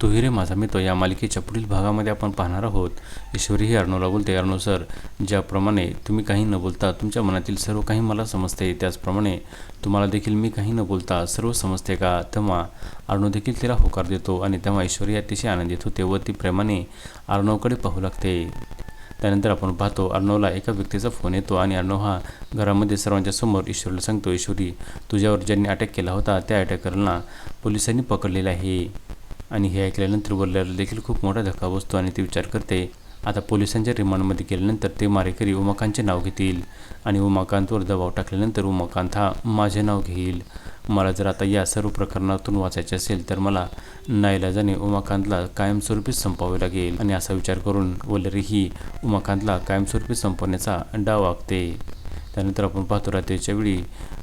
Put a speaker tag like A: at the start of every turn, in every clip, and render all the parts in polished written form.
A: तू रे माझा मित्र या मालिकेच्या पुढील भागामध्ये आपण पाहणार आहोत. ईश्वरी ही अर्णवला बोलते, अर्णव सर, ज्याप्रमाणे तुम्ही काही न बोलता तुमच्या मनातील सर्व काही मला समजते, त्याचप्रमाणे तुम्हाला देखील मी काही न बोलता सर्व समजते का? तेव्हा अर्णव देखील तिला होकार देतो आणि तेव्हा ईश्वरी अतिशय आनंदित होते व ती प्रेमाने अर्णवकडे पाहू लागते. त्यानंतर आपण पाहतो अर्णवला एका व्यक्तीचा फोन येतो आणि अर्णव हा घरामध्ये सर्वांच्या समोर ईश्वरीला सांगतो, ईश्वरी, तुझ्यावर ज्यांनी अटॅक केला होता त्या अटॅकरला पोलिसांनी पकडलेलं आहे. आणि हे ऐकल्यानंतर वल्ल्याला देखील खूप मोठा धक्का बसतो आणि ती विचार करते, आता पोलिसांच्या रिमांडमध्ये गेल्यानंतर ते मारेकरी उमाकांतचे नाव घेतील आणि उमाकांतवर दबाव टाकल्यानंतर उमाकांत हा माझे नाव घेईल. मला जर आता या सर्व प्रकरणातून वाचायचे असेल तर मला नाईलाजाने उमाकांतला कायमस्वरूपी संपवावे लागेल. आणि असा विचार करून वल्लरी ही उमाकांतला कायमस्वरूपी संपवण्याचा डाव आखते. त्यानंतर आपण पाहतो रात्रीच्या वेळी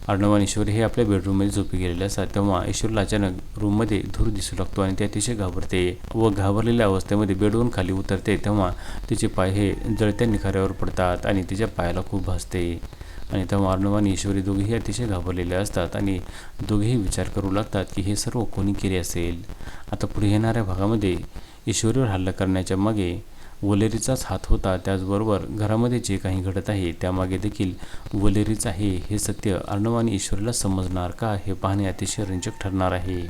A: अर्णव आणि ईश्वरी हे आपल्या बेडरूममध्ये झोपी गेलेले असतात. तेव्हा ईश्वरीला अचानक रूममध्ये धूर दिसू लागतो आणि ती अतिशय घाबरते व घाबरलेल्या अवस्थेमध्ये बेडवरून खाली उतरते. तेव्हा तिचे पाय हे जळत्या निखाऱ्यावर पडतात आणि तिच्या पायाला खूप भासते. आणि तेव्हा अर्णव आणि ईश्वरी दोघेही अतिशय घाबरलेले असतात आणि दोघेही विचार करू लागतात की हे सर्व कोणी केले असेल. आता पुढे येणाऱ्या भागामध्ये ईश्वरीवर हल्ला करण्याच्या मागे वलेरीचाच हात होता. त्याचबरोबर घरामध्ये जे काही घडत आहे त्यामागे देखील वलेरीच आहे हे सत्य अर्णव आणि ईश्वरीला समजणार का, हे पाहणे अतिशय रंजक ठरणार आहे.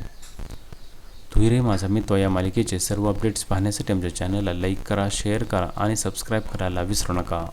A: तू रे माझा मित्र या मालिकेचे सर्व अपडेट्स पाहण्यासाठी आमच्या चॅनलला लाईक करा, शेअर करा आणि सबस्क्राईब करायला विसरू नका.